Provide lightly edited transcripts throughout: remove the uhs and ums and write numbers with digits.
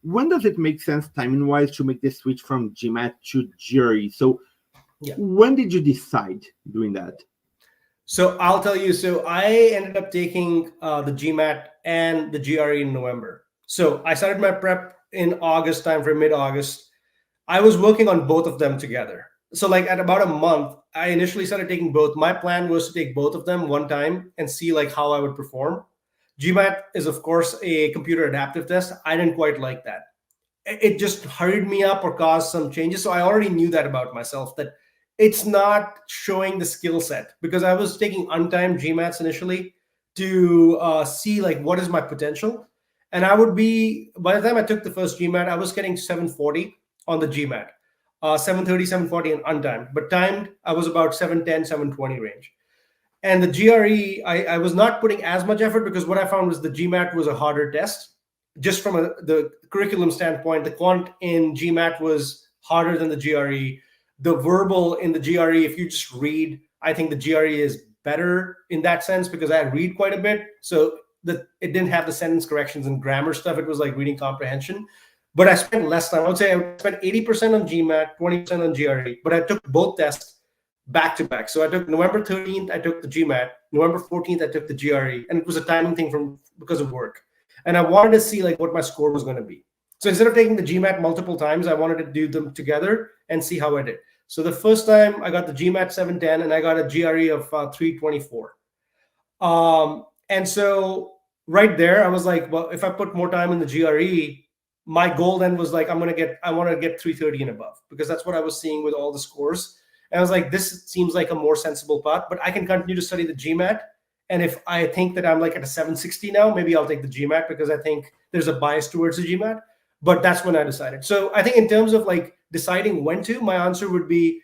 when does it make sense timing-wise to make the switch from GMAT to GRE? So when did you decide doing that? So I'll tell you, so I ended up taking the GMAT and the GRE in November. So I started my prep in August time, for mid-August. I was working on both of them together. So like at about a month, I initially started taking both. My plan was to take both of them one time and see like how I would perform. GMAT is of course a computer adaptive test. I didn't quite like that. It just hurried me up or caused some changes. So I already knew that about myself, that it's not showing the skill set, because I was taking untimed GMATs initially to see like what is my potential. And I would be, by the time I took the first GMAT, I was getting 740 on the GMAT, 730, 740 and untimed. But timed, I was about 710, 720 range. And the GRE, I was not putting as much effort, because what I found was the GMAT was a harder test. Just from the curriculum standpoint, the quant in GMAT was harder than the GRE. The verbal in the GRE, if you just read, I think the GRE is better in that sense, because I read quite a bit. So it didn't have the sentence corrections and grammar stuff. It was like reading comprehension. But I spent less time. I would say I spent 80% on GMAT, 20% on GRE. But I took both tests back to back. So I took November 13th, I took the GMAT. November 14th, I took the GRE. And it was a timing thing because of work. And I wanted to see like what my score was going to be. So instead of taking the GMAT multiple times, I wanted to do them together and see how I did. So the first time I got the GMAT 710 and I got a GRE of 324. And so right there, I was like, well, if I put more time in the GRE, my goal then was like, I want to get 330 and above, because that's what I was seeing with all the scores. And I was like, this seems like a more sensible path, but I can continue to study the GMAT. And if I think that I'm like at a 760 now, maybe I'll take the GMAT, because I think there's a bias towards the GMAT. But that's when I decided. So I think in terms of like deciding when to, my answer would be,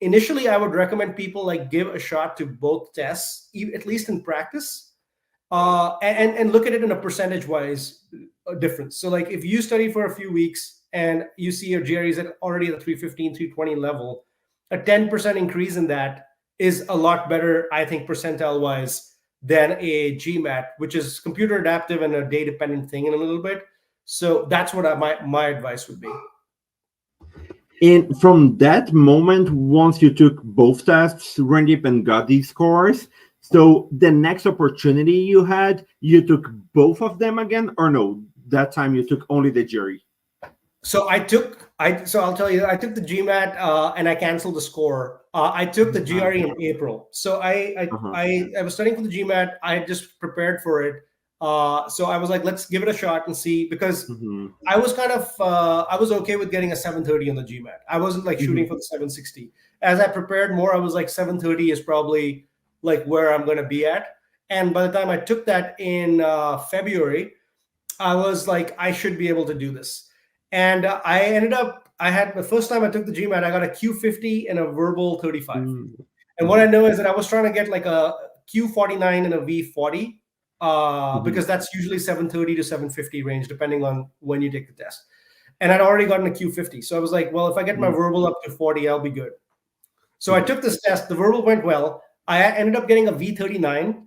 initially, I would recommend people like give a shot to both tests, at least in practice, and look at it in a percentage-wise difference. So like if you study for a few weeks and you see your GRE is already at the 315, 320 level, a 10% increase in that is a lot better, I think, percentile-wise, than a GMAT, which is computer adaptive and a day-dependent thing in a little bit. So that's what my advice would be. And from that moment, once you took both tests, Randeep, and got these scores, so the next opportunity you had, you took both of them again, or no? That time you took only the GRE. So I'll tell you, I took the GMAT and I canceled the score. I took the GRE in April. So I was studying for the GMAT. I just prepared for it. So I was like, let's give it a shot and see, because I was kind of, I was okay with getting a 730 on the GMAT. I wasn't like shooting for the 760. As I prepared more, I was like 730 is probably like where I'm going to be at. And by the time I took that in February, I was like, I should be able to do this. And I had the first time I took the GMAT, I got a Q50 and a verbal 35. And what I know is that I was trying to get like a Q49 and a V40, because that's usually 730 to 750 range, depending on when you take the test. And I'd already gotten a Q50. So I was like, well, if I get my verbal up to 40, I'll be good. So I took this test. The verbal went well. I ended up getting a V39,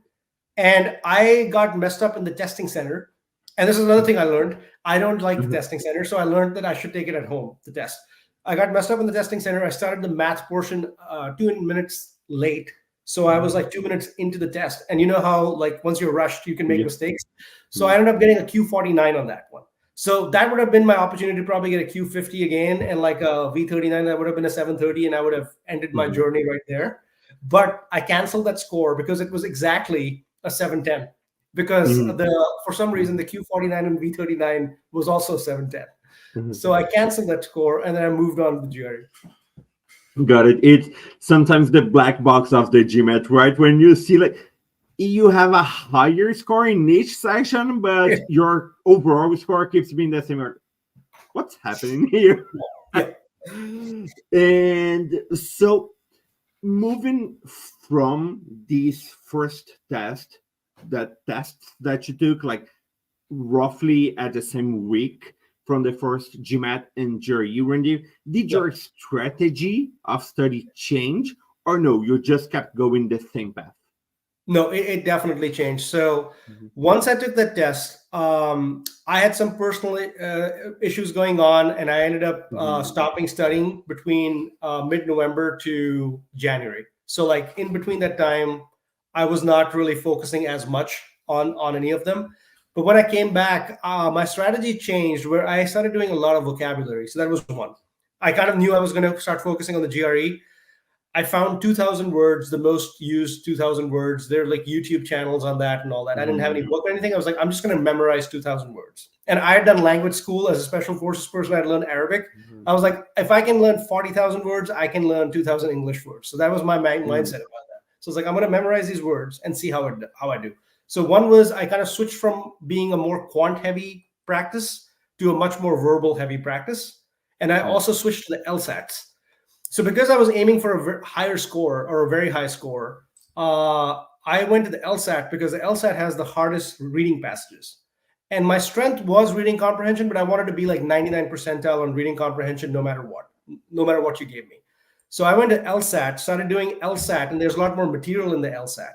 and I got messed up in the testing center. And this is another thing I learned. I don't like the testing center. So I learned that I should take it at home, the test. I got messed up in the testing center. I started the math portion 2 minutes late. So I was like 2 minutes into the test. And you know how like once you're rushed, you can make mistakes. So I ended up getting a Q49 on that one. So that would have been my opportunity to probably get a Q50 again, and like a V39, that would have been a 730, and I would have ended my journey right there. But I canceled that score because it was exactly a 710. Because for some reason, the Q49 and V39 was also 710. So I canceled that score, and then I moved on to the GRE. Got it. It's sometimes the black box of the GMAT, right? When you see like you have a higher score in each section, but your overall score keeps being the same. What's happening here? And so moving from this first test, that tests that you took like roughly at the same week from the first GMAT and GRE, Randeep, did your strategy of study change, or no, you just kept going the same path? No, it definitely changed. So Mhm. once I took that test, I had some personal issues going on, and I ended up Mhm. stopping studying between mid-November to January. So like in between that time, I was not really focusing as much on any of them. But when I came back, my strategy changed where I started doing a lot of vocabulary. So that was one. I kind of knew I was going to start focusing on the GRE. I found 2000 words, the most used 2000 words. There are like YouTube channels on that and all that. I didn't have any Mhm. book or anything. I was like, I'm just going to memorize 2000 words. And I had done language school as a special forces person. I had learned Arabic. Mhm. I was like, if I can learn 40,000 words, I can learn 2000 English words. So that was my Mhm. mindset about that. So it's like, I'm going to memorize these words and see how I do. So one was I kind of switched from being a more quant heavy practice to a much more verbal heavy practice. And I Mhm. also switched to the LSATs. So because I was aiming for a higher score or a very high score, I went to the LSAT because the LSAT has the hardest reading passages. And my strength was reading comprehension, but I wanted to be like 99th percentile on reading comprehension no matter what you gave me. So I went to LSAT, started doing LSAT, and there's a lot more material in the LSAT.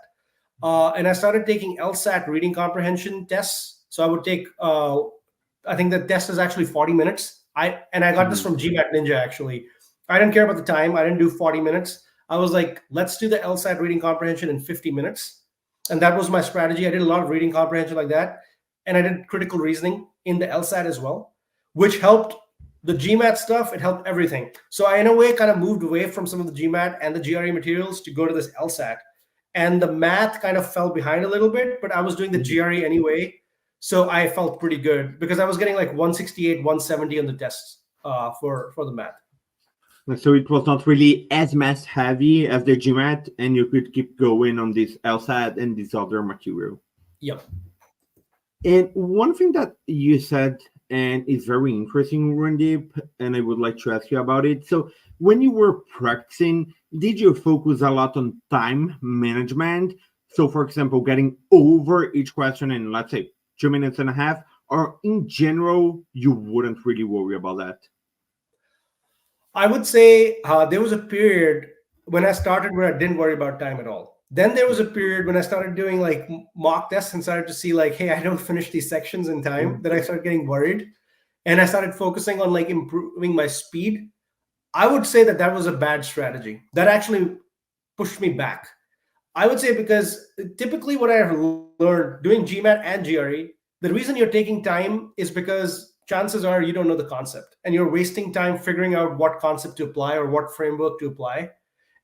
And I started taking LSAT reading comprehension tests. So I would take, I think the test is actually 40 minutes. I got this Mhm. from GMAT Ninja actually. I didn't care about the time. I didn't do 40 minutes. I was like, let's do the LSAT reading comprehension in 50 minutes. And that was my strategy. I did a lot of reading comprehension like that. And I did critical reasoning in the LSAT as well, which helped the GMAT stuff. It helped everything. So I, in a way, kind of moved away from some of the GMAT and the GRE materials to go to this LSAT. And the math kind of fell behind a little bit, but I was doing the Mhm. GRE anyway. So I felt pretty good because I was getting like 168, 170 on the tests for the math. So it was not really as mass heavy as the GMAT, and you could keep going on this LSAT and this other material. Yep. And one thing that you said, and is very interesting, Randeep, and I would like to ask you about it. So, when you were practicing, did you focus a lot on time management? So, for example, getting over each question in, let's say, 2 minutes and a half, or in general, you wouldn't really worry about that? I would say there was a period when I started where I didn't worry about time at all. Then there was a period when I started doing like mock tests and started to see like, hey, I don't finish these sections in time. Mhm. Then I started getting worried, and I started focusing on like improving my speed. I would say that that was a bad strategy. That actually pushed me back. I would say because typically what I have learned doing GMAT and GRE, the reason you're taking time is because chances are you don't know the concept and you're wasting time figuring out what concept to apply or what framework to apply.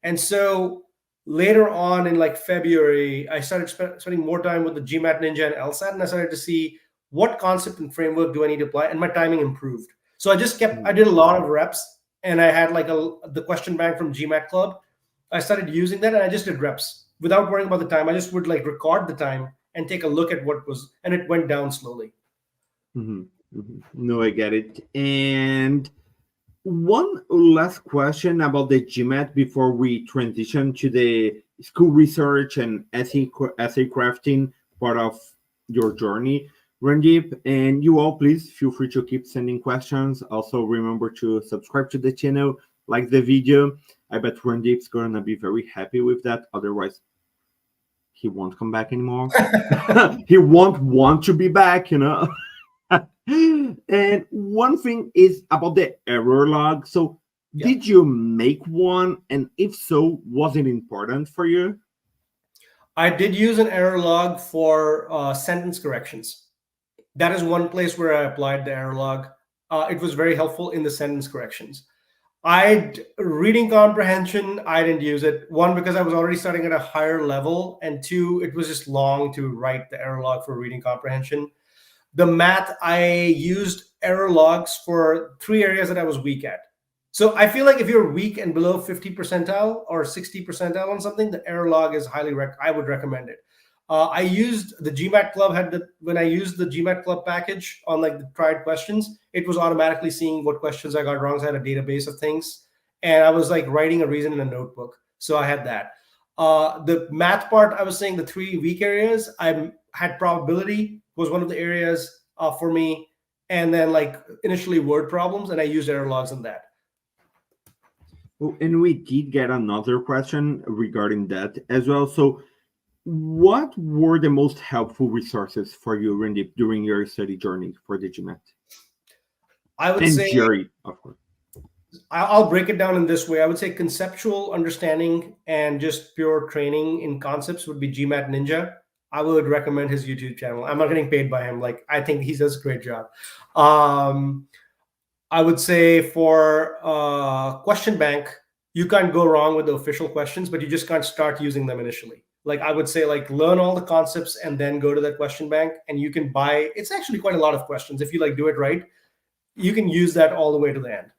And so later on in like February, I started spending more time with the GMAT Ninja and LSAT, and I started to see what concept and framework do I need to apply, and my timing improved. So I Mhm. did a lot of reps, and I had like the question bank from GMAT Club. I started using that, and I just did reps without worrying about the time. I just would like record the time and take a look at what was, and it went down slowly. Mhm. Mhm. No, I get it. And one last question about the GMAT before we transition to the school research and essay crafting part of your journey, Randeep. And you all, please feel free to keep sending questions. Also, remember to subscribe to the channel, like the video. I bet Randeep's gonna be very happy with that. Otherwise, he won't come back anymore. He won't want to be back, you know. And one thing is about the error log. So, Yeah. did you make one? And if so, was it important for you? I did use an error log for sentence corrections. That is one place where I applied the error log. It was very helpful in the sentence corrections. Reading comprehension, I didn't use it. One, because I was already starting at a higher level, and two, it was just long to write the error log for reading comprehension. The math, I used error logs for three areas that I was weak at. So I feel like if you're weak and below 50 percentile or 60 percentile on something, the error log is I would recommend it. I used the GMAT Club when I used the GMAT Club package on like the tried questions, it was automatically seeing what questions I got wrong. So I had a database of things, and I was like writing a reason in a notebook. So I had that. The math part, I was saying the three weak areas. I had probability was one of the areas for me, and then like initially word problems, and I used error logs in that. Oh, and we did get another question regarding that as well. So, What were the most helpful resources for you, Randeep, during your study journey for the GMAT I would and say GRE, of course? I'll break it down in this way. I would say conceptual understanding and just pure training in concepts would be GMAT Ninja. I would recommend his YouTube channel. I'm not getting paid by him. Like, I think he does a great job. I would say for question bank, you can't go wrong with the official questions, but you just can't start using them initially. Like, I would say, like, learn all the concepts and then go to that question bank, and you can buy. It's actually quite a lot of questions if you like do it right. You can use that all the way to the end.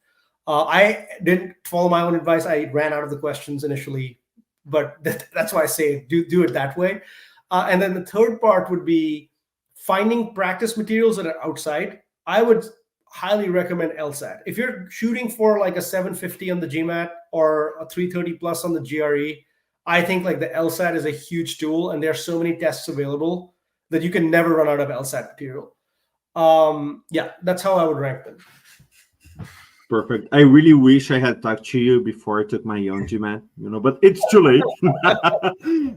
I didn't follow my own advice. I ran out of the questions initially, but that's why I say do it that way. And then the third part would be finding practice materials that are outside. I would highly recommend LSAT. If you're shooting for like a 750 on the GMAT or a 330 plus on the GRE, I think like the LSAT is a huge tool, and there are so many tests available that you can never run out of LSAT material. Yeah, that's how I would rank them. Perfect. I really wish I had talked to you before I took my own GMAT, but it's too late.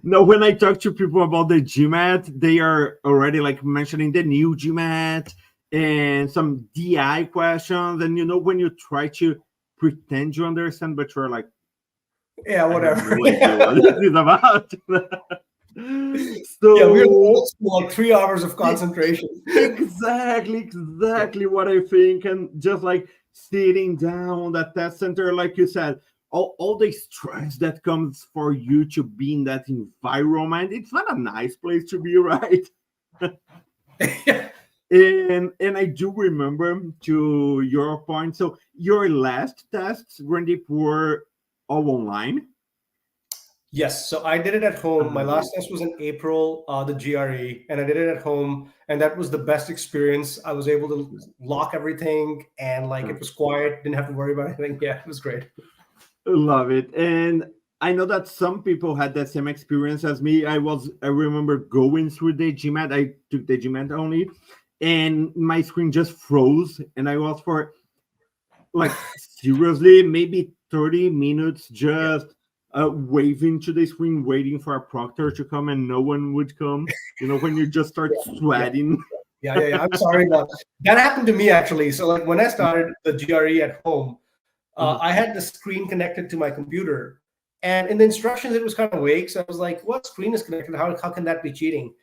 No, when I talk to people about the GMAT, they are already like mentioning the new GMAT and some DI questions. And when you try to pretend you understand, but you're like, yeah, whatever. I have no idea what this is about. So yeah, we're old school, like 3 hours of concentration. Exactly what I think. And just like sitting down on that test center, like you said, all the stress that comes for you to be in that environment, it's not a nice place to be, right? And I do remember, to your point, so your last tests, Randeep, were all online? Yes, so I did it at home. My last test was in April, the GRE, and I did it at home, and that was the best experience. I was able to lock everything, and like it was quiet, didn't have to worry about anything. Yeah, it was great. Love it. And I know that some people had that same experience as me. I remember going through the GMAT. I took the GMAT only, and my screen just froze, and I was for like seriously maybe 30 minutes just waving to the screen, waiting for a proctor to come, and no one would come. When you just start sweating. Yeah. I'm sorry about that. That happened to me actually. So like when I started the GRE at home, I had the screen connected to my computer, and in the instructions it was kind of vague. So I was like, "What screen is connected? How can that be cheating?"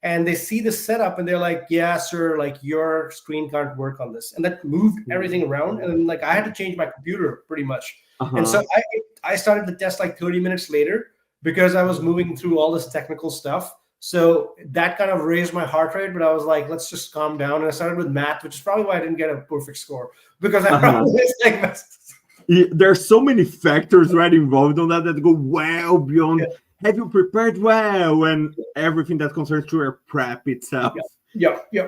And they see the setup, and they're like, "Yeah, sir, like your screen can't work on this," and that moved everything around, and like I had to change my computer pretty much. And so I started the test like 30 minutes later because I was moving through all this technical stuff. So that kind of raised my heart rate, but I was like, let's just calm down. And I started with math, which is probably why I didn't get a perfect score, because I probably like there's so many factors right involved on that go well beyond have you prepared well and everything that concerns to your prep itself. Yeah.